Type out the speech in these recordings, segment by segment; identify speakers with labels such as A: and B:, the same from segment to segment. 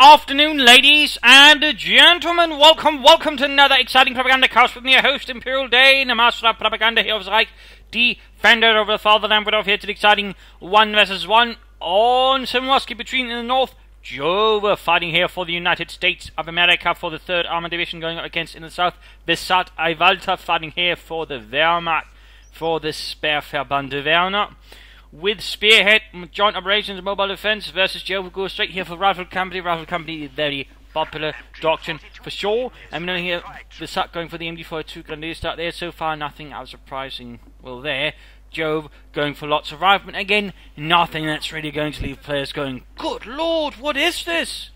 A: afternoon, ladies and gentlemen. Welcome to another exciting Propagandacast with me, your host, Imperial Dane, the master of propaganda here of the Reich, defender of the fatherland. We're off here to the exciting 1 versus 1 on Semoski between in the north. Jove fighting here for the United States of America for the 3rd Armored Division, going up against in the south. Vesat fighting here for the Wehrmacht, for the Sperrverband Werner. With Spearhead, Joint Operations and Mobile Defense versus Jove, we'll go straight here for Rifle Company. Rifle Company, very popular doctrine for sure. And then here, Vesat going for the MD-42 Grenadier start there. So far, nothing out surprising. Well, there. Jove going for lots of riflemen. Again, nothing that's really going to leave players going, good lord, what is this?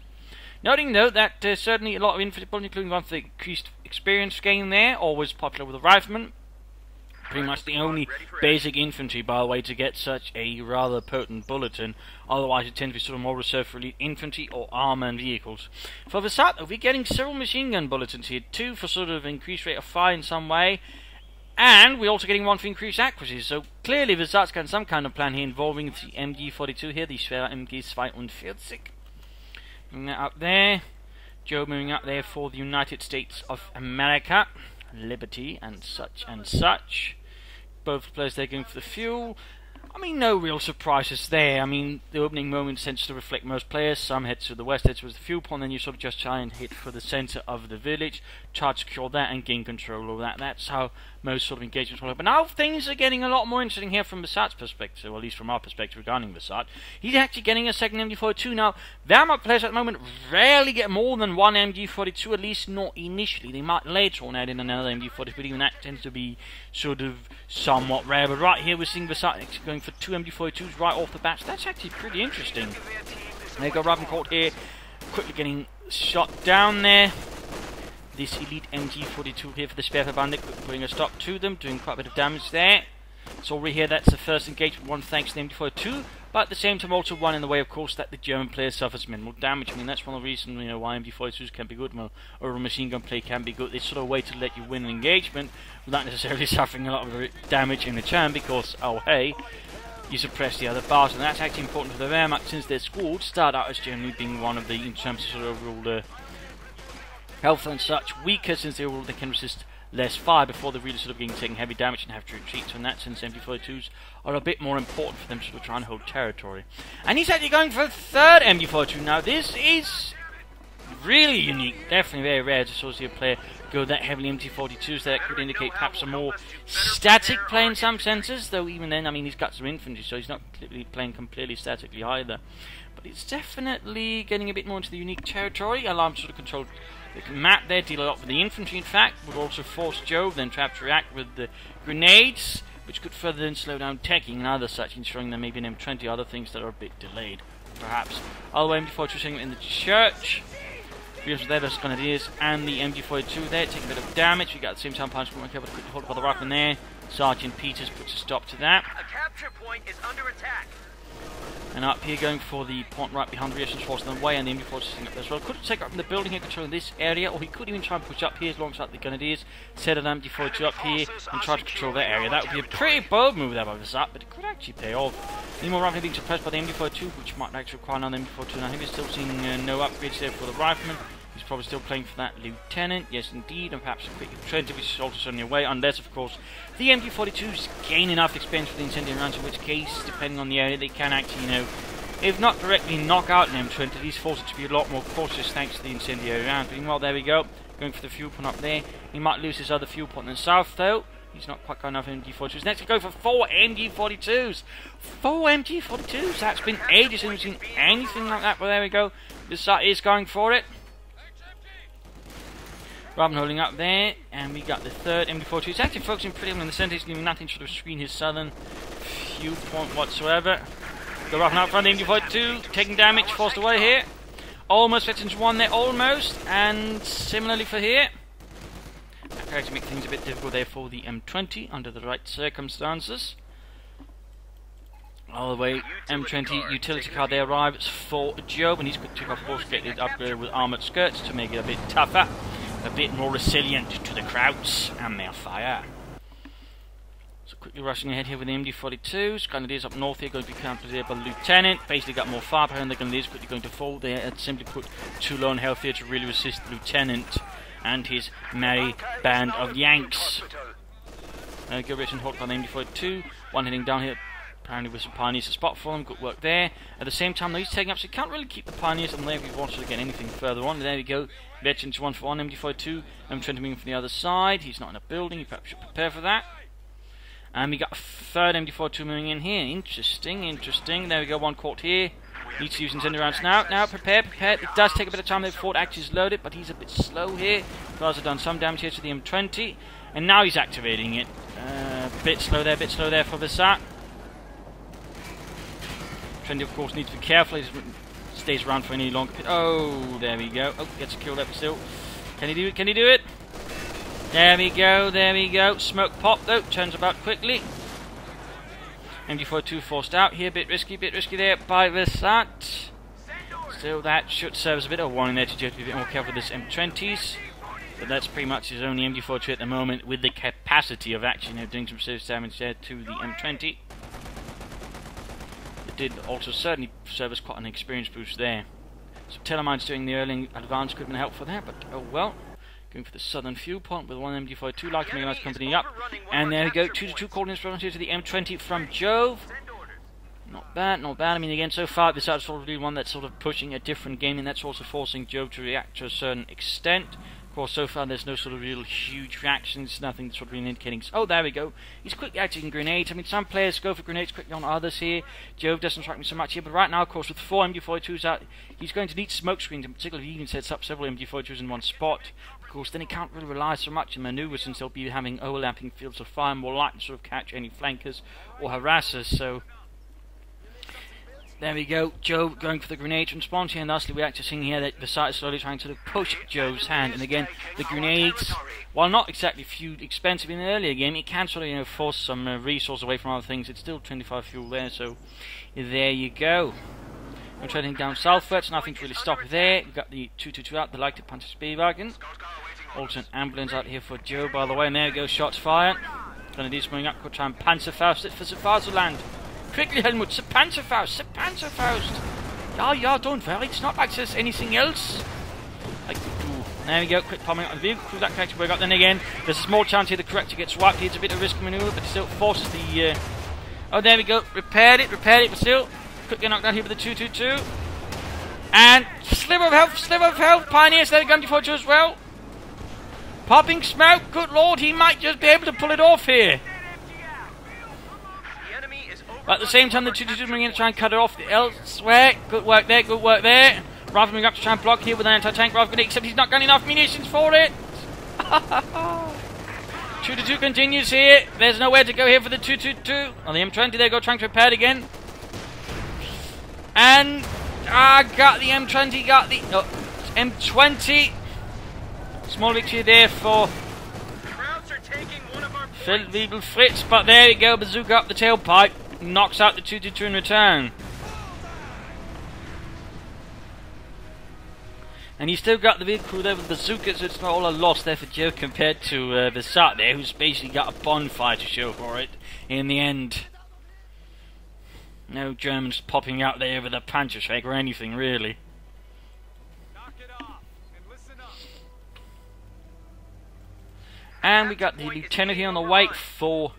A: Noting, though, that certainly a lot of infantry, including one for the increased experience gain there, always popular with the riflemen. Pretty much the only basic infantry, by the way, to get such a rather potent bulletin. Otherwise, it tends to be sort of more reserved for elite infantry or armoured vehicles. For Vesat, we're getting several machine gun bulletins here. 2 for sort of increased rate of fire in some way. And we're also getting 1 for increased accuracy. So clearly, Vesat's got some kind of plan here involving the MG-42 here, the Schwerer MG-42. Moving that up there. Joe moving up there for the United States of America. Liberty and such and such. Both players there going for the fuel. I mean, no real surprises there. I mean, the opening moment tends to reflect most players. Some head to the west, head towards the fuel point, then you sort of just try and hit for the centre of the village, try to secure that and gain control of that. That's how most sort of engagements work. But now things are getting a lot more interesting here from Vesat's perspective, or at least from our perspective regarding Vesat. He's actually getting a second MG-42 now. Wehrmacht players at the moment rarely get more than 1 MG-42, at least not initially. They might later on add in another MG-42, but even that tends to be sort of somewhat rare. But right here we're seeing Vesat going for 2 MG-42s right off the bat. So that's actually pretty interesting. There you go, Ravencourt here, quickly getting shot down there. This elite MG-42 here for the Sperrverband, putting a stop to them, doing quite a bit of damage there. It's already here, that's the first engagement, one thanks to the MG-42, but at the same time also one in the way, of course, that the German player suffers minimal damage. I mean, that's one of the reasons, you know, why MG-42s can be good, or a machine gun play can be good. It's sort of a way to let you win an engagement without necessarily suffering a lot of damage in return, because, oh hey, you suppress the other parts, and that's actually important for the Wehrmacht, since their squads start out as generally being one of the, in terms of sort of overall health and such, weaker, since they can resist less fire before they're really sort of getting taken heavy damage and have to retreat. So in that sense, MG-42s are a bit more important for them to sort of try and hold territory. And he's actually going for a 3rd MG-42 now. This is really unique, definitely very rare to sort of see a player go that heavily MG-42s. That could indicate perhaps a more static play in some senses, though even then, I mean, he's got some infantry, so he's not playing completely statically either. But it's definitely getting a bit more into the unique territory. Alarm sort of controlled the map there, deal a lot with the infantry in fact, would also force Jove then to have to react with the grenades, which could further then slow down teching and other such, ensuring there may be an M20, other things that are a bit delayed, perhaps. Other way, MG-42 sitting in the church. Because there, those Grenadiers and the MG-42 there, taking a bit of damage. We got at the same time punishment, able to quickly hold up by the rifleman there. Sergeant Peters puts a stop to that.
B: A capture point is under attack.
A: And up here going for the point right behind the resistance force on the way, and the MG-42 sitting up there as well. Could take up from the building here, controlling this area, or he could even try and push up here alongside the Grenadiers, set an MG-42 up here and try to control that area. That would be a pretty bold move there by Vesat, but it could actually pay off. Meanwhile, rapidly being suppressed by the MG-42, which might actually require another MG-42. Now, he's still seeing no upgrades there for the rifleman. He's probably still playing for that lieutenant, yes indeed, and perhaps a quick trend which is also on your way, unless of course the MG-42s gain enough experience for the incendiary rounds, in which case, depending on the area, they can actually, you know, if not directly knock out an M20, at least force it to be a lot more cautious thanks to the incendiary round. But meanwhile, there we go, going for the fuel point up there. He might lose his other fuel point in the south though. He's not quite got enough MG-42s. Next we go for 4 MG-42s. 4 MG-42s, that's been ages since we've seen anything like that, but there we go. Vesat is going for it. Robin holding up there, and we got the 3rd MG-42. He's actually focusing pretty well in the centre. He's leaving nothing to screen his southern fuel point whatsoever. Go Robin out front, the MG-42, taking damage, forced away here. Almost gets into 1 there, almost, and similarly for here. That could actually make things a bit difficult there for the M20 under the right circumstances. All the way, M20 utility car there arrives for Joe, and he's quick to, of course, get it upgraded with armoured skirts to make it a bit tougher. A bit more resilient to the krauts and their fire. So quickly rushing ahead here with the MD-42s. Grenadiers up north here going to be countered here by the Lieutenant. Basically got more firepower and the Grenadiers quickly going to fall. They had simply put too low on health here to really resist the Lieutenant and his merry band of Yanks. Go Richard Hawk by the MD-42. One heading down here. Apparently with some Pioneers to spot for them. Good work there. At the same time, though, he's taking up, so he can't really keep the Pioneers on there if he wants to get anything further on. There we go. Veterans 1 for 1, MD-42. M20 moving from the other side. He's not in a building. He perhaps should prepare for that. And we got a third MD-42 moving in here. Interesting, interesting. There we go, one caught here. Needs to use incendiary rounds now. Now, prepare, prepare. It does take a bit of time before it actually is loaded, but he's a bit slow here. Guys have done some damage here to the M20. And now he's activating it. Bit slow there for Vesat. M20, of course, needs to be careful. He stays around for any longer. Oh, there we go. Oh, gets a kill there, but still. Can he do it? Can he do it? There we go, there we go. Smoke pop though, turns about quickly. MD-42 forced out here, bit risky there by Vesat. Still, that should serve as a bit of a warning there to Jove to be a bit more careful with this M20s. But that's pretty much his only MD-42 at the moment, with the capacity of actually doing some serious damage there to the M20. It did also certainly serve as quite an experience boost there. So Telemines doing the early advance could have been helpful there, but oh well. Going for the southern fuel point with one MD-42 like to make a nice company up. And there we go, 2-2 coordinates here to the M20 from Jove. Not bad, not bad. I mean, again, so far, this is sort of the one that's sort of pushing a different game, and that's also forcing Jove to react to a certain extent. Of course, so far, there's no sort of real huge reactions, nothing sort of really indicating. Oh, there we go. He's quickly acting grenades. I mean, some players go for grenades quickly on others here. Jove doesn't strike me so much here, but right now, of course, with 4 MD-42s out, he's going to need smoke screens, in particular, he even sets up several MD-42s in one spot. Of course, then he can't really rely so much on manoeuvres since they'll be having overlapping fields of fire, more likely to sort of catch any flankers or harassers. So there we go, Jove going for the grenades from response here, and thusly we're actually seeing here that Vesat is slowly trying to push Jove's hand. And again, the grenades, while not exactly expensive in the earlier game, it can sort of force some resource away from other things. It's still 25 fuel there, so there you go. We're trading down southwards, nothing to really stop there. We've got the 222 out, the light Panzer Speedwagon. Also an ambulance out here for Joe, by the way, and there we go, shots fired. Grenadiers moving up, could try and Panzerfaust it for Savazoland. Quickly, Helmut, Panzerfaust, Panzerfaust. Yeah, don't worry, it's not like there's anything else. There we go, quick bombing out of the vehicle, that corrector work up. Then again, there's a small chance here the corrector gets wiped. It's a bit of a risk maneuver, but it still forces the... Oh, there we go, repaired it, but still... Quickly knocked down here with the 222. And sliver of health, Pioneers there, gun before as well. Popping smoke, good lord, he might just be able to pull it off here. But at the same time, the 222 bringing in to try and cut it off elsewhere. Good work there, good work there. Rifle moving up to try and block here with an anti-tank rifle, except he's not got enough munitions for it. 222 continues here. There's nowhere to go here for the 222. On the M20, there go trying to repair it again. And got the M20, got the M20. Small victory there for Feldwebel Fritz, but there we go, bazooka up the tailpipe, knocks out the 222 in return. And he's still got the big crew there with bazookas, so it's not all a loss there for Joe compared to Vesat there, who's basically got a bonfire to show for it in the end. No Germans popping out there with a Panzerschreck or anything, really.
B: Knock it off and listen up.
A: And we got the lieutenant here on the way for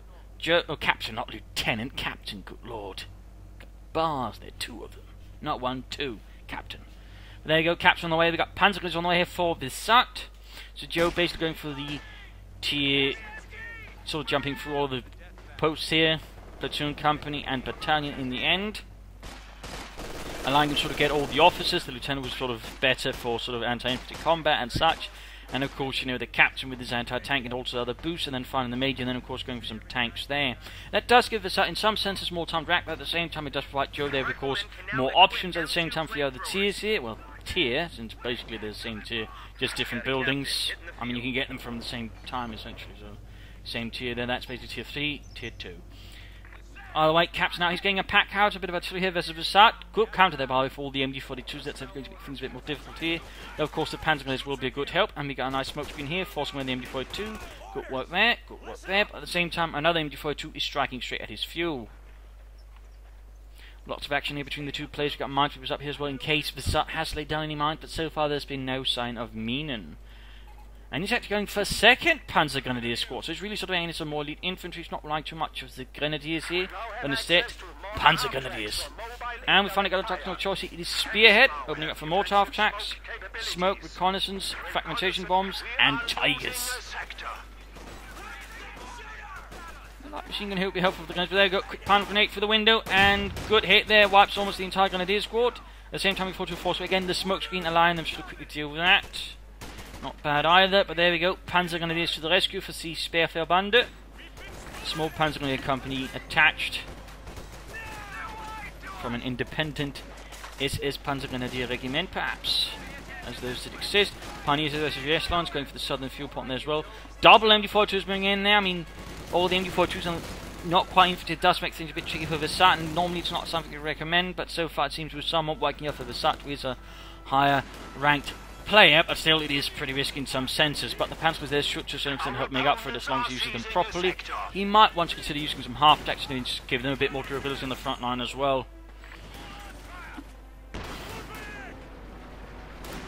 A: captain, not lieutenant, captain, good lord. Got bars there, 2 of them. Not 1, 2, captain. But there you go, captain on the way. We got Panzergrenadiers on the way here for Vesat. So Joe basically going for the tier, sort of jumping through all the posts here. Platoon, company, and battalion in the end, allowing them to sort of get all the officers. The lieutenant was sort of better for sort of anti-infantry combat and such, and of course, the captain with his anti-tank and also other boosts, and then finding the major, and then of course going for some tanks there. That does give us, in some senses, more time to act, but at the same time it does provide Joe there, of course, more options at the same time for the other tiers here. Well, tier, since basically they're the same tier, just different buildings. I mean, you can get them from the same time essentially, so same tier there. That's basically tier 3, tier 2. Either way, Cap's now, he's getting a pack out, a bit of artillery here versus Vesat. Good counter there, by the way, for all the MD-42s. That's going to make things a bit more difficult here. Though, of course, the Panzergrenadiers will be a good help. And we got a nice smoke screen here, forcing away the MD-42. Good work there, good work there, but at the same time another MG42 is striking straight at his fuel. Lots of action here between the two players. We've got minesweepers up here as well in case Vesat has laid down any mines, but so far there's been no sign of Minen. And he's actually going for a second Panzer Grenadier squad, so he's really sort of aiming at some more elite infantry. He's not relying too much of the Grenadiers here, but instead Panzer Grenadiers. And we finally got a tactical choice here. It is Spearhead, opening up for mortar half tracks, smoke, reconnaissance, fragmentation bombs, and Tigers. Light machine gun here will be helpful for the guns, but there we go. Quick pan grenade through the window, and good hit there. Wipes almost the entire Grenadier squad. At the same time, we fall to a force. So again, the smoke screen allowing them to quickly deal with that. Not bad either, but there we go. Panzer Grenadiers to the rescue for the Speerverbande. Small Panzer Grenadier company attached from an independent SS Panzer Grenadier regiment, perhaps, as those that exist. Pioneers of the SGS lines going for the southern fuel point there as well. Double MD42s bringing in there. I mean, all the MD42s are not quite infantry. It does make things a bit tricky for Vesat, and normally it's not something to recommend, but so far it seems to be somewhat working out for Vesat, who is a higher ranked player, but still it is pretty risky in some senses. But the Panzers there should to a certain extent help make up for it as long as he uses them properly. He might want to consider using some half attacks and just give them a bit more durability on the front line as well.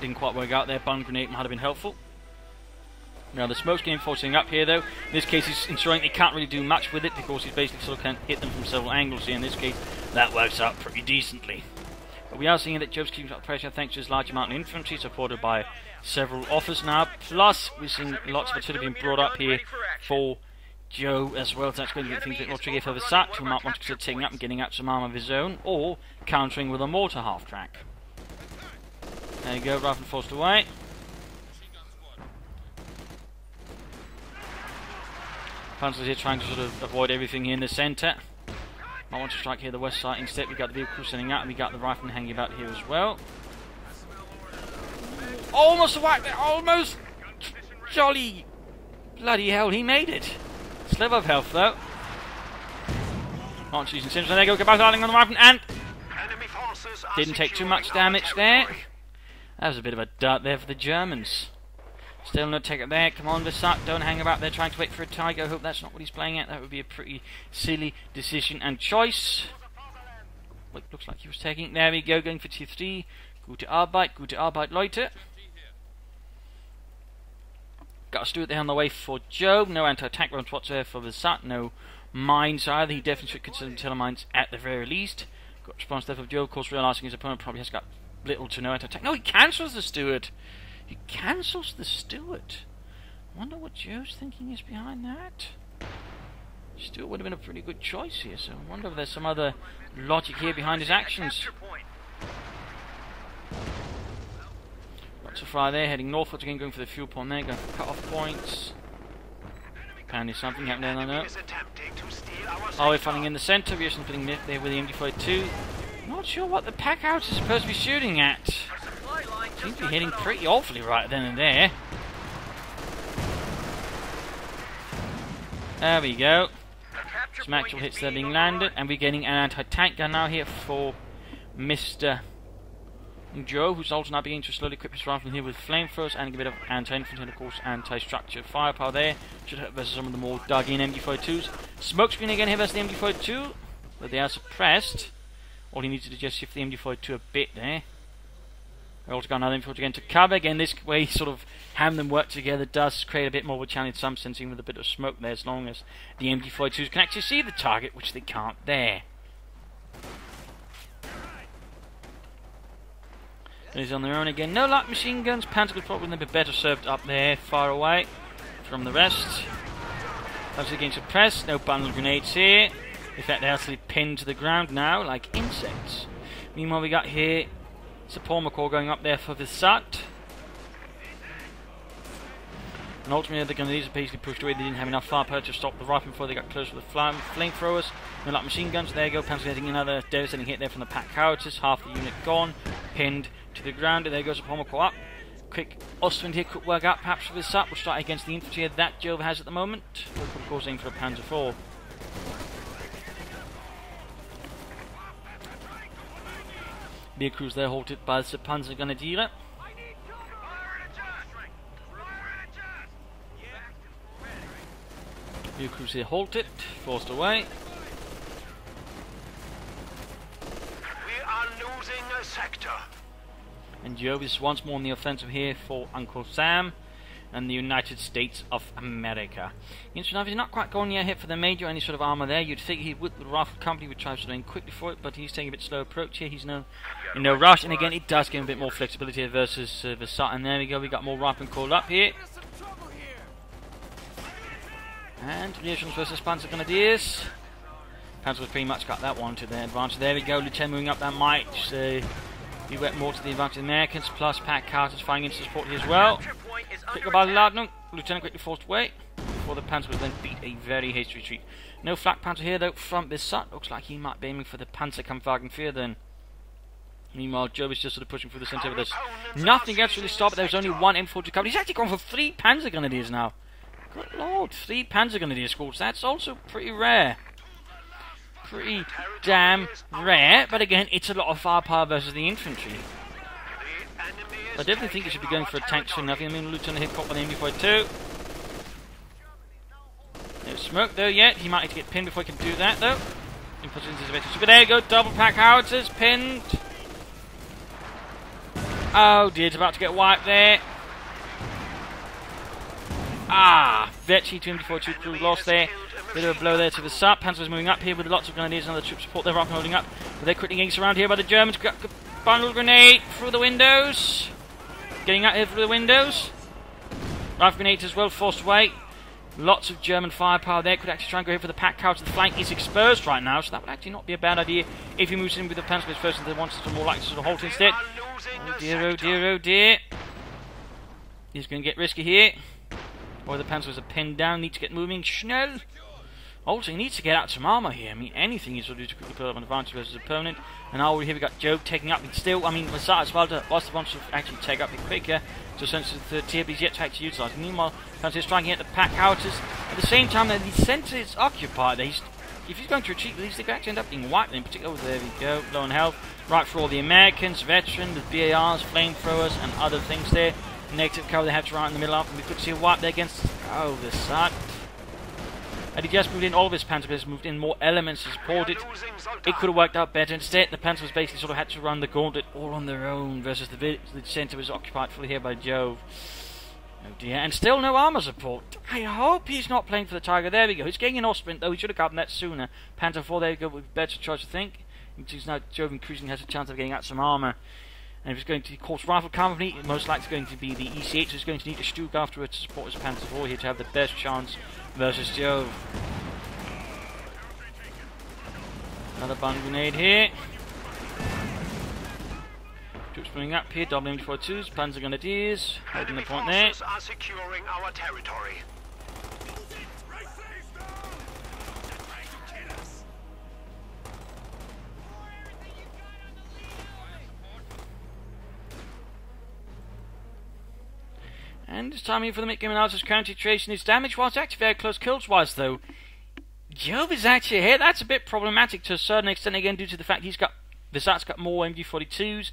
A: Didn't quite work out there. Bun grenade might have been helpful. Now the smoke's getting forcing up here though. In this case he's ensuring he can't really do much with it because he's basically sort of can't hit them from several angles here. In this case that works out pretty decently. But we are seeing that Jove's keeping up the pressure thanks to his large amount of infantry supported by several offers now. Plus we're seeing lots of artillery being brought up here for Jove as well. So that's going to get things a bit more tricky for Vesat, who might want to consider taking up and getting out some arm of his own, or countering with a mortar half track. There you go, Rifle forced away. Panzers here trying to sort of avoid everything here in the centre. Might want to strike here the west side instead. We got the vehicle sending out, and we got the rifleman hanging about here as well. Almost a whack there, almost! Jolly bloody hell, he made it! Sliver of health though. Not using Sims, and there you go, both on the rifleman, and didn't take too much damage there. That was a bit of a dart there for the Germans. Still no take it there. Come on, Vesat, don't hang about there trying to wait for a Tiger. I hope that's not what he's playing at. That would be a pretty silly decision and choice. Well, looks like he was taking. There we go, going for T3. Gute Arbeit, Leute. Got a Stuart there on the way for Joe. No anti-tank rounds whatsoever for Vesat. No mines either. He definitely should consider telemines at the very least. Got response there for Joe, of course, realising his opponent probably has got little to no anti-tank. No, he cancels the Stuart. He cancels the Stuart. I wonder what Joe's thinking is behind that. Stuart would have been a pretty good choice here, so I wonder if there's some other logic here behind his actions. Lots of fire there, heading northwards again, going for the fuel point there, going for cut-off points. Apparently something happened there, I don't know. Oh, we're fighting in the centre, we're something there with the MD42. Not sure what the pack house is supposed to be shooting at. Seems to be hitting pretty awfully right then and there. There we go. Some actual hits there being landed, and we're getting an anti-tank gun now here for Mr. Joe, who's also now beginning to slowly equip his rifle here with flamethrowers and a bit of anti-infantry and of course anti-structure firepower there. Should help versus some of the more dug-in MG42s. Smoke screen again here versus the MG42, but they are suppressed. All he needs to do is just shift the MG42 a bit there. We also got another infantry again to cover. Again, this way, sort of having them work together does create a bit more of a challenge in some sense, even with a bit of smoke there, as long as the MG42s can actually see the target, which they can't there. He's on their own again. No light machine guns. Panzer could probably be better served up there, far away from the rest. Panzer again suppressed. No bundle grenades here. In fact, they're actually pinned to the ground now, like insects. Meanwhile, we got here support McCall going up there for Vesat. And ultimately, the Grenadiers are basically pushed away. They didn't have enough firepower to stop the rifle before they got close to the flamethrowers. No light machine guns. There you go. Panzer getting another devastating hit there from the pack howitzers. Half the unit gone, pinned to the ground. And there goes support McCall up. Quick Ostwind here could work out perhaps for Vesat. We'll start against the infantry that Jove has at the moment. Of course, aim for a Panzer IV. Beer crews there halted by the Panzer Grenadier. New crews here halted, forced away.
B: We are losing a sector.
A: And Jove is once more on the offensive here for Uncle Sam and the United States of America. Interesting enough, he's not quite going yet hit for the major or any sort of armour there. You'd think he would, the rifle company would try to sort of quickly for it, but he's taking a bit slow approach here. He's in no rush, and again, it does give him a bit more flexibility versus Vesat. And there we go, we got more rifle called up here. And Legions versus Panzer Grenadiers. Panzer pretty much got that one to their advantage. There we go, Lieutenant moving up that might. He went more to the advantage of the Americans, plus Pat Carter's firing into support here as well. Quick by Lardno, Lieutenant quickly forced away before the Panzer would then beat a very hasty retreat. No flak Panzer here though from Vesat. Looks like he might be aiming for the Panzerkampfwagen 4 then. Meanwhile, Jove is just sort of pushing through the centre of this. Nothing else really stopped, but there's only one M40 covered. He's actually gone for 3 Panzer Grenadiers now. Good lord, 3 Panzer Grenadier squads. That's also pretty rare. Pretty damn rare, but again, it's a lot of firepower versus the infantry. I definitely think he should be going for a tank soon enough. I mean, Lieutenant hit caught by the MB-42. No smoke though yet. He might need to get pinned before he can do that though. But there you go, double pack howitzers pinned. Oh dear, it's about to get wiped there. Ah, Vetchi to MB-42 crew lost there. Bit of a blow there to the sub. Panzer's moving up here with lots of grenadiers and other troop support. They're up and holding up. But they're quickly getting surrounded here by the Germans. Bundle grenade through the windows. Getting out here through the windows. Rifle grenades as well, forced away. Lots of German firepower there. Could actually try and go here for the pack cows. The flank is exposed right now, so that would actually not be a bad idea if he moves in with the Panzers first and the ones that are more likely to sort of halt instead. Oh dear, oh dear, oh dear. He's going to get risky here. Or the Panzers are pinned down, need to get moving. Schnell! Also, he needs to get out some armour here. I mean, anything he's going to do to quickly put up an advantage versus opponent. And now here we got Jove taking up. Still, I mean, Vesat as well was the one to actually take up it quicker. So since the third tier, but he's yet to actually utilise. Meanwhile, Panzer is striking at the pack howitzers. At the same time, the centre is occupied. If he's going to retreat, they could actually end up being wiped. In particular, there we go, low on health. Right for all the Americans, veterans, the BARs, flamethrowers, and other things there. Negative cover they have to right in the middle of, and we could see a wipe there against Vesat. Had he just moved in all of his Panzers, moved in more elements to support it, it could have worked out better. Instead, the Panzers basically sort of had to run the gauntlet all on their own, versus the centre was occupied fully here by Jove. Oh dear, and still no armour support. I hope he's not playing for the Tiger. There we go. He's getting an Osprint, though. He should have gotten that sooner. Panzer 4, there we go, with better choice, I think. Because now Jove increasingly has a chance of getting out some armour. And if it's going to be Course Rifle Company, most likely going to be the EC8, so he's going to need to Stug afterwards to support his Panzer 4 here to have the best chance versus Jove. Another bundle grenade here. Troops moving up here, double MD-42s, Panzer Grenadiers, holding the point there.
B: Are securing our territory.
A: And it's time here for the mid-game analysis. Concentration is damage, whilst actually very close kills-wise, though. Jove is actually ahead. That's a bit problematic to a certain extent, again, due to the fact Vesat's got more MG-42s.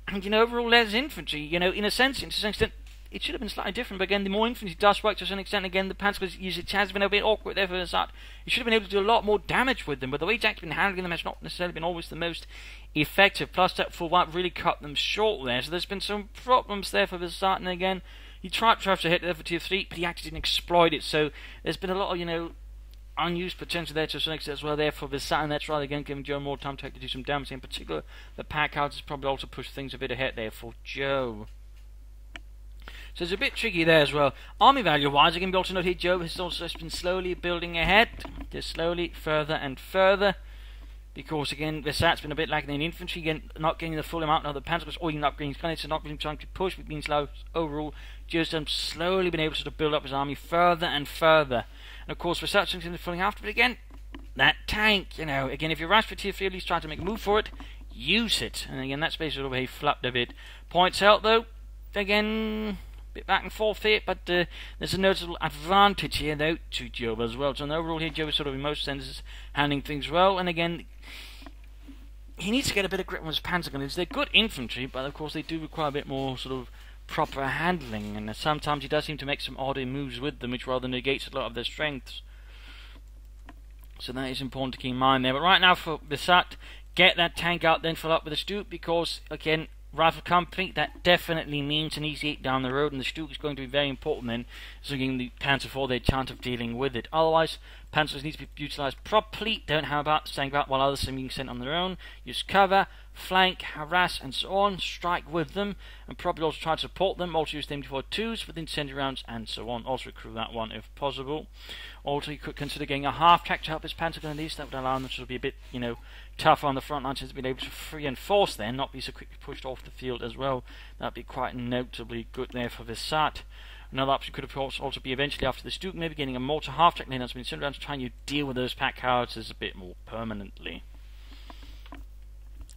A: And, overall, less infantry. In a sense, to some extent, it should have been slightly different, but again, the more infantry does work to some extent. Again, the Panzers usage has been a bit awkward there for Vesat. He should have been able to do a lot more damage with them, but the way he's actually been handling them has not necessarily been always the most effective. Plus, that full wipe really cut them short there, so there's been some problems there for Vesat. And again, he tried to hit there for tier 3, but he actually didn't exploit it, so there's been a lot of, unused potential there to some extent as well there for Vesat, and that's rather again giving Joe more time to do some damage. In particular, the pack house has probably also pushed things a bit ahead there for Joe. So it's a bit tricky there as well. Army value wise, again, be able to note here, Joe has also been slowly building ahead, just slowly further and further. Because again, Vesat's been a bit lacking in infantry, again, not getting the full amount of the Panzers, or even upgrading his gunners, so not really trying to push, which means overall, Joe's slowly been able to sort of build up his army further and further. And of course, Vesat's going to be falling after, but again, that tank, again, if you're rush for tier 3, at least try to make a move for it, use it. And again, that's basically where he flapped a bit. Points out though, again, bit back and forth here, but there's a noticeable advantage here though to Jove as well. So overall here, Jove is sort of in most senses handling things well, and again, he needs to get a bit of grip on his Panzer gunners. They're good infantry, but of course they do require a bit more sort of proper handling, and sometimes he does seem to make some odd moves with them, which rather negates a lot of their strengths. So that is important to keep in mind there. But right now for Vesat, get that tank out, then fill up with a Stuke, because again, rifle company, that definitely means an easy 8 down the road, and the Stuke is going to be very important then, so giving the Panzer IV their chance of dealing with it. Otherwise, Panzers need to be utilised properly. Don't hang about staying about while others are being sent on their own. Use cover, flank, harass, and so on. Strike with them, and probably also try to support them. Also use the MG42s with incendiary rounds, and so on. Also recruit that one if possible. Also, you could consider getting a half-track to help his Panzer gun these. That would allow them to be a bit, tougher on the front line, to be able to reinforce then, not be so quickly pushed off the field as well. That would be quite notably good there for Vesat. Another option could of course also be eventually after the Stuke, maybe getting a mortar half-track lane that's been sent around to try and deal with those pack howitzers a bit more permanently.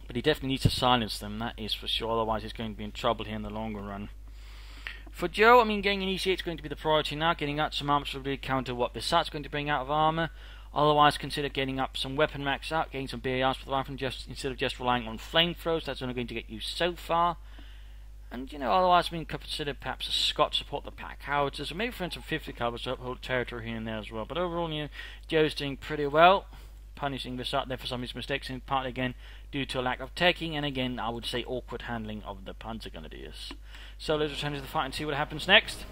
A: But he definitely needs to silence them, that is for sure, otherwise he's going to be in trouble here in the longer run. For Joe, getting an EC8 is going to be the priority now, getting out some armor to really counter what Vesat's going to bring out of armor. Otherwise, consider getting up some weapon racks out, getting some BARs for the rifle, instead of just relying on flamethrowers. That's only going to get you so far. And, otherwise, consider perhaps a Scott to support the pack howitzers, or maybe for some 50 calibers to uphold territory here and there as well. But overall, Joe's doing pretty well, punishing Vesat there for some of his mistakes, and partly again due to a lack of taking, and again, I would say awkward handling of the Panzer Grenadiers. So let's return to the fight and see what happens next.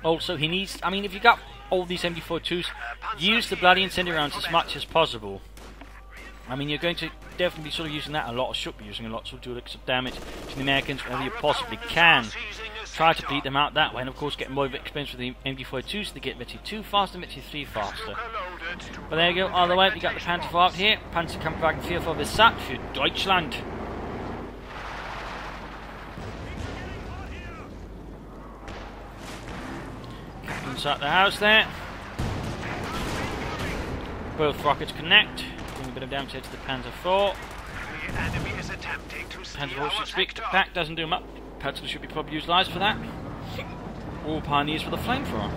A: Also, he needs, if you got all these MG42s, use the bloody incendiary rounds as much as possible. You're going to definitely be sort of using that a lot, or should be using a lot, so do some damage to the Americans whenever you possibly can. Try to beat them out that way, and of course get more experience with the MG42s, so they get Vetty 2 faster and Vetty 3 faster. But there you go, either way, we got the Panzer IV out here. Panzer coming back and fear for Vesat für Deutschland. Inside the house there. Both rockets connect. Doing a bit of damage here to the Panzer IV. Panzer IV should speak to pack, doesn't do much. Panzer should be probably utilised for that. All pioneers for the flamethrower.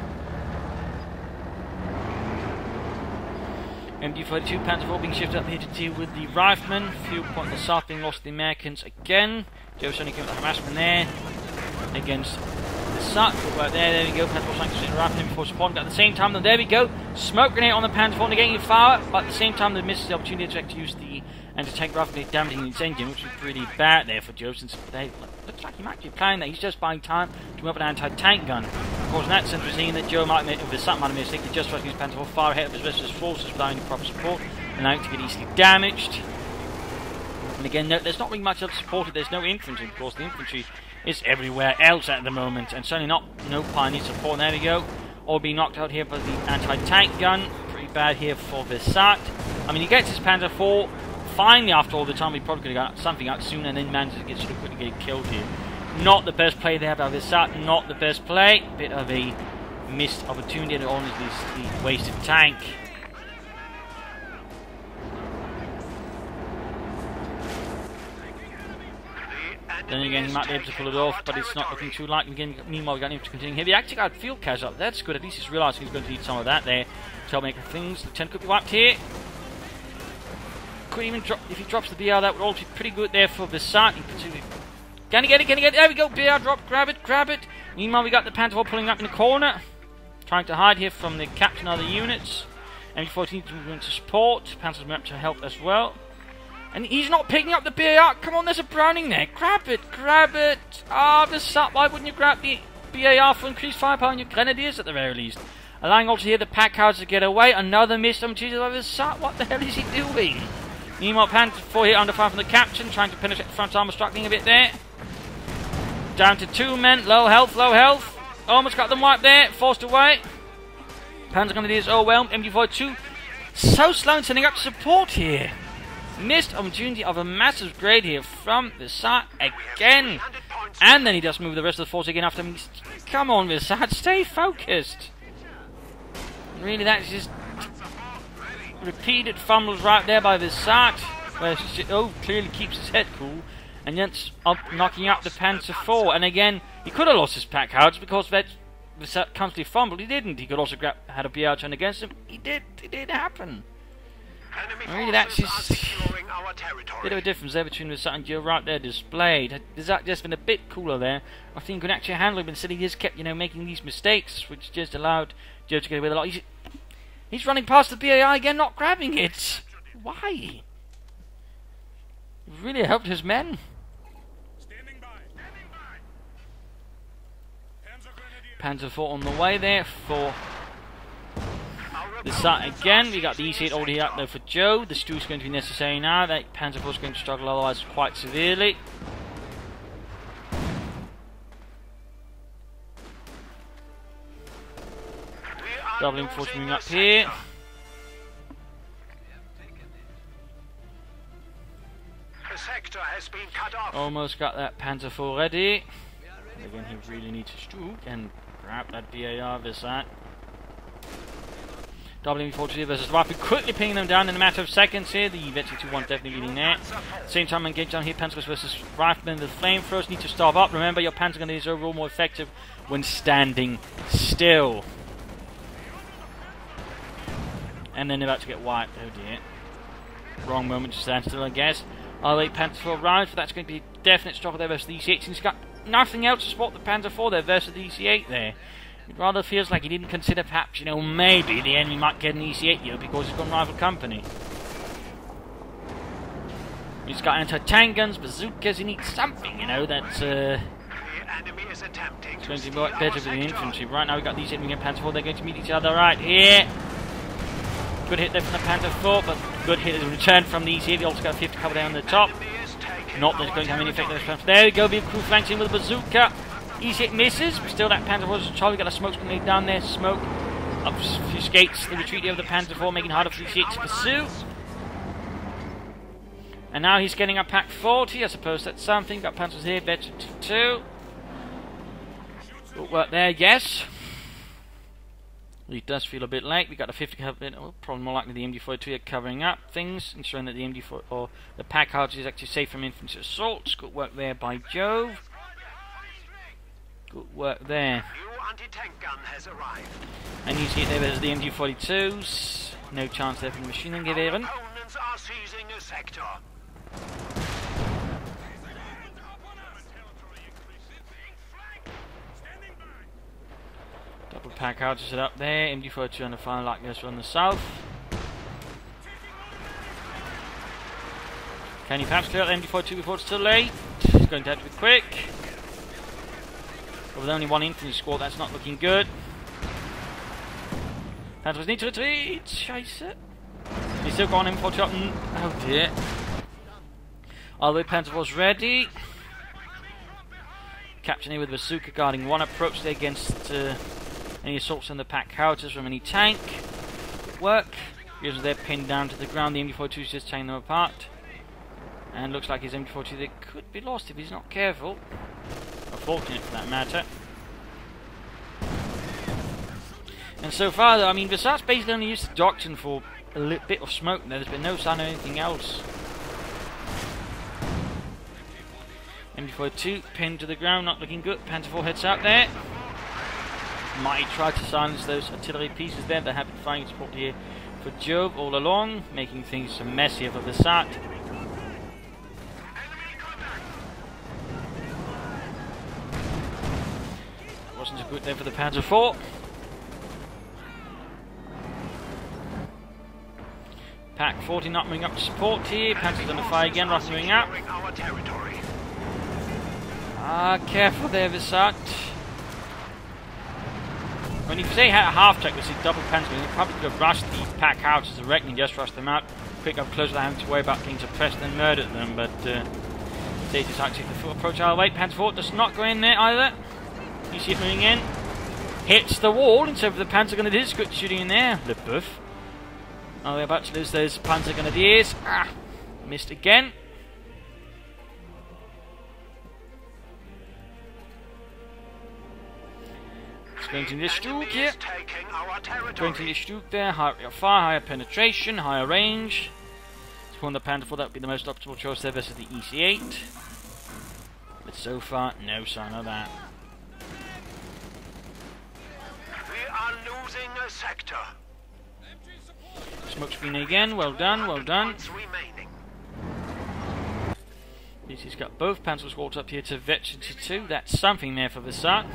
A: MD-42 Panzer IV being shifted up here to deal with the riflemen. Fuel point in the south being lost to the Americans again. Joe's only came with the harassment there against Vesat. Right there we go. Panzer IV trying to riflemen before supporting at the same time. Then there we go. Smoke grenade on the Panzer IV negating fire, but at the same time they misses the opportunity to actually use the anti-tank rifle damaging its engine, which was pretty bad there for Joe, since they looks like he might be playing that. He's just buying time to move up an anti-tank gun. Of course, in that sense, we're seeing that Joe might make Vesat might have made a mistake to just his Panzer IV far ahead of his rest of his forces without any proper support, and now to get easily damaged. And again, there's not really much else supported. There's no infantry, of course. The infantry is everywhere else at the moment, and certainly no pioneer support. And there we go, all being knocked out here by the anti-tank gun. Pretty bad here for Vesat. He gets his Panzer IV. Finally, after all the time, we probably could have got something out soon, and then managed to get sort of quickly get killed here. Not the best play there by Vesat, not the best play. Bit of a missed opportunity, and honestly, the wasted tank. Then again, he might be able to pull it off, but it's not looking too likely. Again, meanwhile, we've got him to continue here. He actually got field cash up. That's good. At least he's realising he's going to need some of that there to help make things. The 10 could be wiped here. Could even drop, if he drops the BR, that would also be pretty good there for Vesat. Can he get it? Can he get it? There we go. BR drop. Grab it. Grab it. Meanwhile, we got the Panzer IV pulling up in the corner, trying to hide here from the captain of the units. MG-14 moving to support. Panzer's moving up to help as well. And he's not picking up the BAR. Come on, there's a Browning there. Grab it. Grab it. Vesat, why wouldn't you grab the BAR for increased firepower on your grenadiers at the very least? Allowing also here the pack howitzers to get away. Another miss on Jesus by Vesat. What the hell is he doing? Meanwhile, Panzer IV here under fire from the captain, trying to penetrate the front armor, struggling a bit there. Down to 2 men, low health, low health. Almost got them wiped there, forced away. Panzer Grenadiers overwhelmed, MG-42 so slow in sending up support here. Missed opportunity of a massive grade here from Vesat again. And then he does move the rest of the force again after him. Come on, Vesat, stay focused. Really, that's just repeated fumbles right there by Vesat, where clearly keeps his head cool, and yet knocking out the Panzer IV. And again, he could have lost his pack howitzers because Vesat constantly fumbled. He didn't. He could also had a BR turn against him. It did happen. Really, that's
B: forces are
A: just
B: securing our
A: a
B: territory.
A: bit of a difference there between Vesat and Jove right there displayed. Had Vesat just been a bit cooler there, I think he could actually handle it, but instead he just kept, making these mistakes, which just allowed Jove to get away with a lot. He's running past the BAI again, not grabbing it. Why? It really helped his men. Panzer IV on the way there for Vesat again. We got the EC8 already up there for Joe. The Stew's going to be necessary now. That Panzer IV is going to struggle otherwise quite severely. Doubling force moving up here.
B: The sector has been cut off.
A: Almost got that Panzer IV ready. Again, he really needs to stroke and grab that BAR Vesat. Doubling force here versus Rapid, quickly pinning them down in a matter of seconds here. The Vesat 2-1 definitely leading there. Same time engage down here, Panzers versus Riflemen. The flamethrowers need to stop up. Remember, your Panzer gun is overall more effective when standing still. And then they're about to get wiped. Oh dear. Wrong moment to stand still, I guess. R8 Panzer IV arrives, but that's going to be a definite struggle there versus the EC8. He's got nothing else to support the Panzer IV there versus the EC8 there. It rather feels like he didn't consider perhaps, maybe the enemy might get an EC8 here because he's got rival company. He's got anti-tank guns, bazookas, he needs something, that's
B: The enemy is attempting
A: going to be
B: steal
A: better
B: our
A: for the
B: sector.
A: infantry. Right now we've got these enemy and Panzer IV, they're going to meet each other right here. Good hit there from the Panzer IV, but good hit in return from the EC8. He also got a 50 cover down on the top.
B: Enemy is taking
A: Not that it's
B: our
A: going to have any effect on
B: territory.
A: this. There we go, big crew flanks in with a bazooka. EC8 misses, but still that Panzer IV is Charlie. Got a smoke screen down there. Smoke obfuscates the retreat of the Panzer IV, making it harder for the EC8 to pursue. And now he's getting a Pack 40. I suppose that's something. Got Panzers here, Vesat 2. Good work there, yes. He does feel a bit late. We got a 50 cover, probably more likely the MD42 covering up things, ensuring that the MD4 or the Pack House is actually safe from infantry assaults. Good work there by Jove. Good work there.
B: New anti-tank gun has arrived.
A: And you see it there, there's the MD42s. No chance there for the machine gun
B: Our
A: even.
B: opponents are seizing a sector.
A: Double Pack Houses are up there. MD42 on the final like goes on the south. Can you perhaps clear out the MD42 before it's too late? It's going to have to be quick. But with only one infantry squad, that's not looking good. Panzers need to retreat. Scheiße. He's still got an M42 up. Oh dear. Although Panzer was ready. Captain here with bazooka guarding one approach there against any assaults on the Pack Houses from any tank. Good work. Because they're pinned down to the ground, the MD42 is just tearing them apart. And looks like his MD42 there could be lost if he's not careful. Unfortunate for that matter. And so far, though, I mean, Vesat's basically only used the doctrine for a little bit of smoke there. There's been no sign of anything else. MD42 pinned to the ground, not looking good. Panzer IV heads out there. Might try to silence those artillery pieces there that have been firing support here for Jove all along, making things messier for Vesat. Wasn't so good there for the Panzer IV. Pack 40 not moving up to support here. Panzer's under fire again, Ross moving up.
B: Securing our territory.
A: Careful there, Vesat. When you say half track with these double Panzer, you probably could have rushed the Pack Houses directly and just rushed them out. Quick up close without having to worry about getting suppressed and murdered them, but they decide to take the full approach. I'll wait. Panzer IV does not go in there either. You see it moving in. Hits the wall instead of the Panzer Grenadiers. Good shooting in there. Le Boeuf. Oh, they're about to lose those Panzer Grenadiers. Missed again. Going to the Stug here. Going to the Stug there. Higher fire, higher penetration, higher range. Spawn the Panzer IV, that would be the most optimal choice there versus the EC8. But so far, no sign of that.
B: We are losing a sector.
A: smoke screen again. Well done, well done. He's got both Panzer squads up here to Veteran 2. That's something there for Vesat.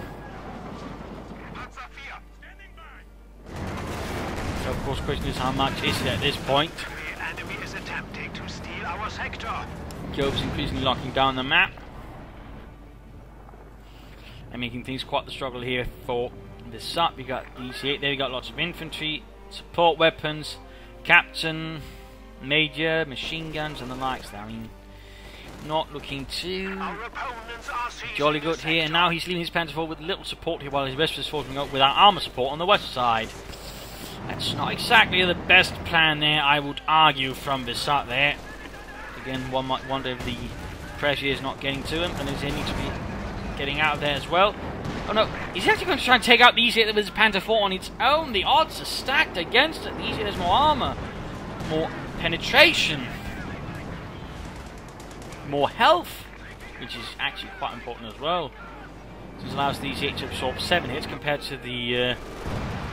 A: So of course, the question is how much is it at this point?
B: The enemy is attempting to steal our sector.
A: Jove's increasingly locking down the map and making things quite the struggle here for Vesat. We got DC8 there. We got lots of infantry, support weapons, captain, major, machine guns, and the likes there. I mean, not looking too jolly good here. And now he's leaving his Panzer forward with little support here while his rest is falling out without armour support on the west side. That's not exactly the best plan there, I would argue, from Vesat there. Again, one might wonder if the pressure is not getting to him, and is he need to be getting out of there as well. Oh no, he's actually going to try and take out the easier with his Panzer 4 on its own. The odds are stacked against it. The easier there's more armour, more penetration, more health, which is actually quite important as well. This allows the easier to absorb 7 hits compared to the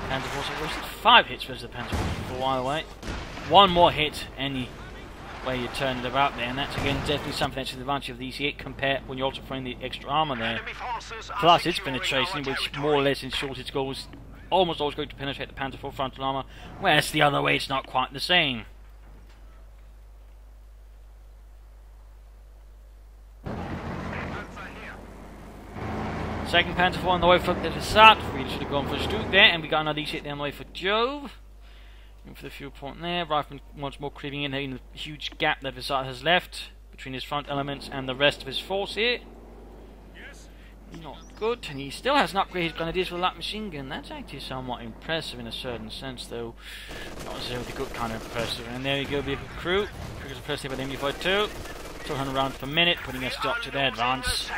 A: Panzer 4. So it was 5 hits versus the Panzer 4 a while away. One more hit any way you turn it about there, and that's again definitely something that's an advantage of the EC8 compared when you're also throwing the extra armour there. Plus its penetration, which more or less ensures its goals almost always going to penetrate the Panzer 4 frontal armour, whereas the other way it's not quite the same. Second Panzer 4 on the way for Vesat. Really should have gone for Stuke there, and we got another EC8 there on the way for Jove. In for the fuel point there. Rifleman once more creeping in the huge gap that Vesat has left between his front elements and the rest of his force here. Not good, and he still hasn't upgraded his grenadiers with a light machine gun. That's actually somewhat impressive in a certain sense, though not necessarily the good kind of impressive. And there you go, vehicle crew. Triggers are pressed here by the MD-42. 200 rounds per minute, putting a stop to their advance.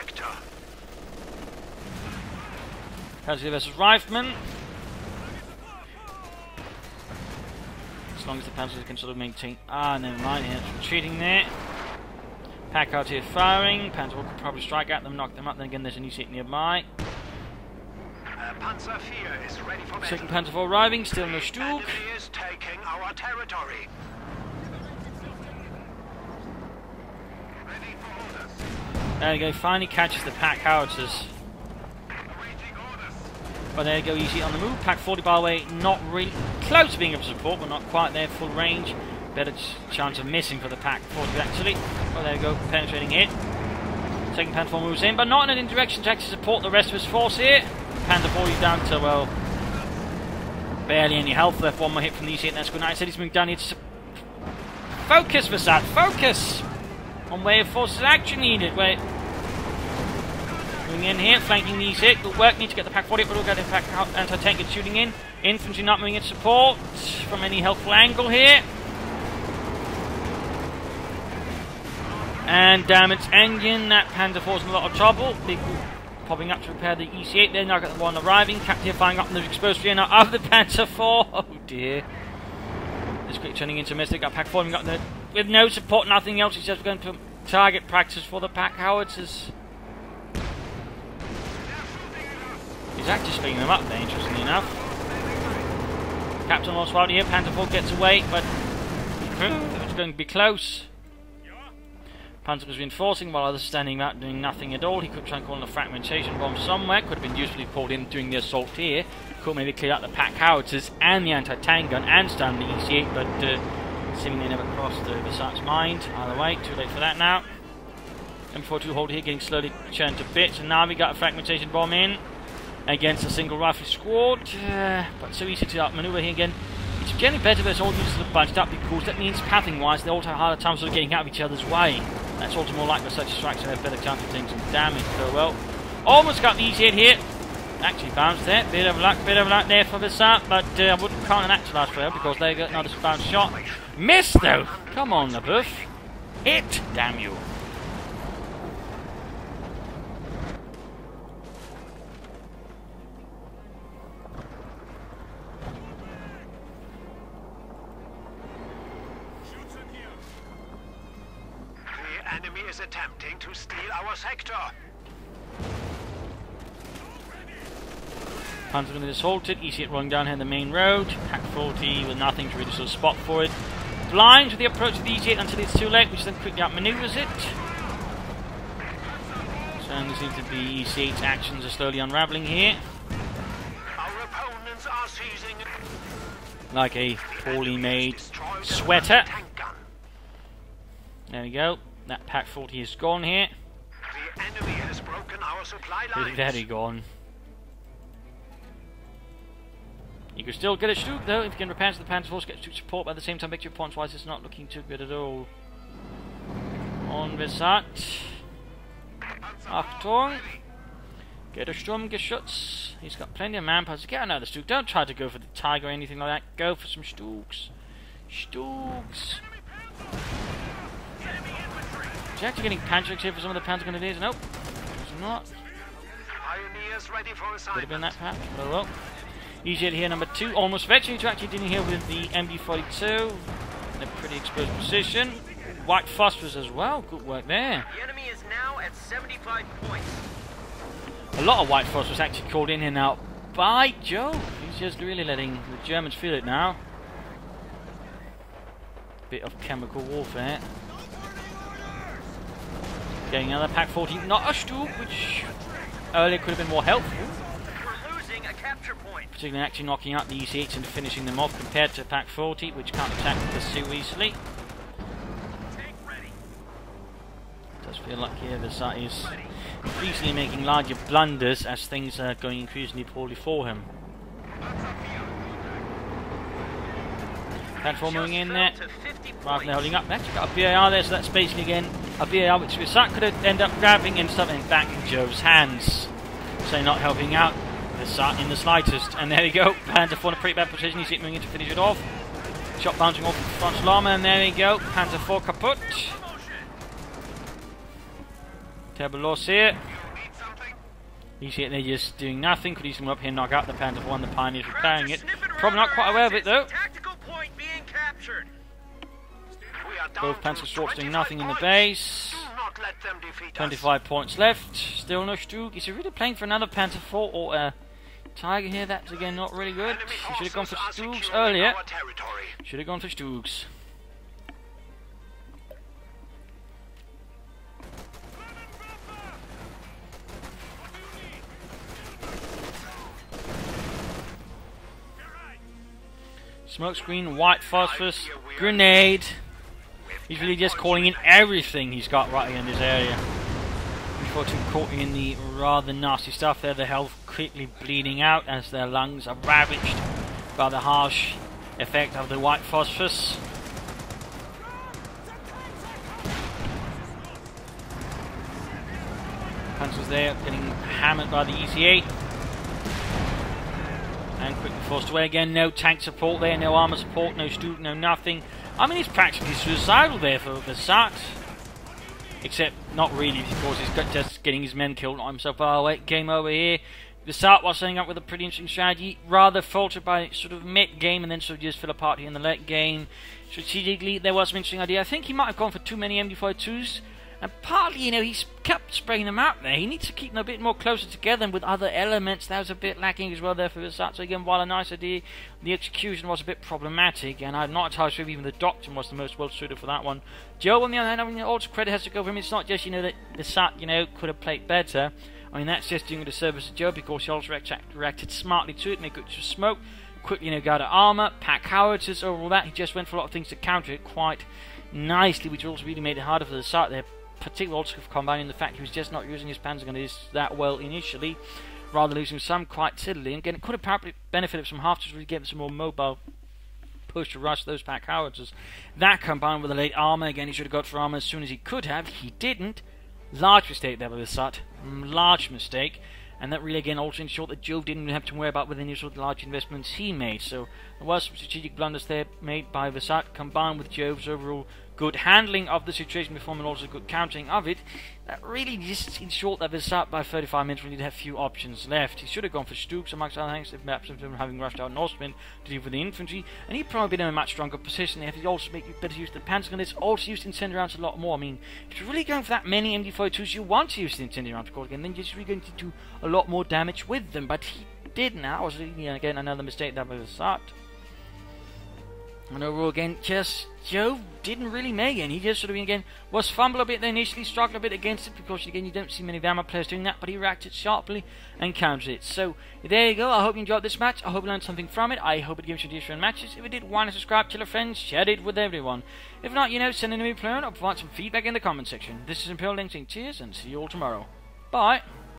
A: Casualty versus Rifleman. As long as the Panzers can sort of maintain... never mind, it's retreating there. Pack out here firing. Panzer could probably strike at them, knock them up. Then again, there's an EC8 nearby.
B: Panzer 4 is ready for
A: Second Panzer 4 arriving, still no Stuke.
B: Enemy is taking our territory. Ready for orders.
A: There you go, finally catches the pack howitzers. But there you go, easy on the move. Pack 40, by the way, not really close to being able to support, but not quite there, full range. Better chance of missing for the Pack 40 actually. Well, there you go, penetrating hit. Second Panzer 4 moves in, but not in any direction to actually support the rest of his force here. Panzer 4 is down to, well, barely any health left. One more hit from the EC8, and that's good. I said he's moving down here to focus, Vesat, focus on where your force is actually needed. Wait. Moving in here, flanking the EC8, good work. Need to get the Pack 40 up, but we'll get the Pack anti-tank is shooting in. Infantry not moving in support from any helpful angle here. And damn its engine, that Panzer 4's in a lot of trouble. Big popping up to repair the EC8 there. Now got the one arriving. Captain firing up in the exposed rear now of the Panzer 4. Oh dear. This quick turning into mist. They got Pack 4 got the, with no support, nothing else. He's just going to target practice for the Pack howitzers. He's actually speeding them up there, interestingly enough. Captain lost here. Panzer 4 gets away, but it's going to be close. Panzer was reinforcing while others standing back doing nothing at all. He could try and call in a fragmentation bomb somewhere. Could have been usefully pulled in during the assault here. Could maybe clear out the Pack howitzers and the anti-tank gun and stun the EC8, but seemingly never crossed the Vesat's mind. Either way, too late for that now. M42 hold here, getting slowly churned to bits, and now we got a fragmentation bomb in against a single rifle squad. But so easy to outmaneuver here again. It's generally better if all units are bunched up because that means pathing-wise they all have a harder time sort of getting out of each other's way. That's also more likely such strikes to have better chance of taking some damage. So well, almost got the EC8 here. Actually bounced there. Bit of luck there for Vesat, but I wouldn't count an actual last player because they got another bounce shot. Missed though. Come on, LaBeouf. Hit, damn you.
B: Enemy is attempting to steal our sector.
A: Panzer is halted. Easy it running down here in the main road. Pack 40 with nothing to really sort of spot for it. Blind to the approach of the easy until it's too late, which then quickly outmaneuvers it. So there seems to be EC8's actions are slowly unraveling here.
B: Our opponents are seizing
A: Like a poorly made sweater. There we go. That Pack 40 is gone here.
B: The enemy has broken our supply lines.
A: Very gone. You can still get a Stuke though, if you can repair the Panzer Force, get Stuke support, but at the same time victory points wise it's not looking too good at all. On Vesat. Achtung. Get a Sturmgeschütz. He's got plenty of manpower to get another Stuke. Don't try to go for the Tiger or anything like that. Go for some Stukes. Stukes. Is he actually getting Panzerx here for some of the Panzer Grenadiers? Nope. It's not.
B: Pioneers ready for assignment.
A: Could have been that perhaps, but well. Easy here, number 2. Almost virtually to actually dealing here with the MD42. In a pretty exposed position. White phosphorus as well. Good work there.
C: The enemy is now at 75 points.
A: A lot of white phosphorus actually called in here now by Jove. He's just really letting the Germans feel it now. Bit of chemical warfare. Getting another Pack 40. Not a Stuke, which earlier could have been more helpful.
C: We're losing a capture point.
A: Particularly actually knocking out the EC8s and finishing them off compared to Pack 40, which can't attack this too easily.
C: Tank ready.
A: It does feel like here Vesat is increasingly making larger blunders as things are going increasingly poorly for him. Platform moving in there. Rather than holding up. Actually got a BAR there, so that's basically again a BAR which Vesat could have ended up grabbing and stuffing back in Jove's hands. So not helping out Vesat in the slightest. And there we go. Panzer 4 in a pretty bad position. He's moving in to finish it off. Shot bouncing off the frontal armor, and there we go. Panzer 4 kaput. Terrible loss here. You see it, they're just doing nothing. Could easily come up here and knock out the Panzer 1. The Pioneers repairing it. Probably not quite aware of it though.
C: Tactical point being captured.
A: Both Panzer Storks doing nothing in the base.
B: Do not let them defeat us.
A: 25 points left. Still no Stuke. Is he really playing for another Panzer 4 or a Tiger here? That's again not really good. He should have gone for Stukes earlier. Should have gone for Stukes. Smokescreen, white phosphorus, grenade. He's really just calling in everything he's got right in this area. Unfortunately caught in the rather nasty stuff there. The health quickly bleeding out as their lungs are ravaged by the harsh effect of the white phosphorus. Panzers there getting hammered by the EC8. And quickly forced away again. No tank support there, no armor support, no Stuke, no nothing. I mean, he's practically suicidal there for Vesat. Except, not really, because he's just getting his men killed, not himself. Oh, wait, game over here. Vesat was setting up with a pretty interesting strategy. Rather faltered by sort of mid-game and then sort of just fell apart here in the late game. Strategically, there was some interesting idea. I think he might have gone for too many MD42s. And partly, you know, he's kept spraying them out there. He needs to keep them a bit more closer together and with other elements. That was a bit lacking as well there for Vesat. So again, while a nice idea, the execution was a bit problematic. And I'm not entirely sure if even the doctrine was the most well suited for that one. Joe, on the other hand, I mean, all credit has to go for him. It's not just, you know, that Vesat, you know, could have played better. I mean, that's just doing a disservice to Joe because he also reacted smartly to it, made good use of smoke, quickly, you know, got armor, pack howitzers, over all that. He just went for a lot of things to counter it quite nicely, which also really made it harder for Vesat there. Particularly also combining the fact he was just not using his Panzer Grenadiers that well initially, rather losing some quite tidily. And again, it could have probably benefited from half to really give him some more mobile push to rush those pack howitzers. That combined with the late armor, again, he should have got for armor as soon as he could have. He didn't. Large mistake there with Vesat. Large mistake. And that really, again, also ensured that Jove didn't have to worry about with any sort of large investments he made. So there was some strategic blunders there made by Vesat, combined with Jove's overall good handling of the situation before and also good countering of it. That really just ensured that Vesat by 35 minutes really had few options left. He should have gone for Stukes amongst other things, if perhaps having rushed out Norsemen to deal with the infantry, and he'd probably been in a much stronger position if he also make better use of the Panzer Grenadiers, also used incendiary rounds a lot more. I mean, if you're really going for that many MD42s, you want to use the incendiary rounds, because again, then you're just really going to do a lot more damage with them, but he didn't. That was, again, another mistake that was Vesat. And overall, again, just Jove didn't really make it. He just sort of, again, was fumbled a bit there initially, struggled a bit against it, because, again, you don't see many Vesat players doing that, but he reacted sharply and countered it. So, there you go. I hope you enjoyed this match. I hope you learned something from it. I hope it gives you different matches. If it did, why not subscribe, tell your friends, share it with everyone. If not, send in a new player or provide some feedback in the comment section. This is Imperial Dane saying cheers, and see you all tomorrow. Bye.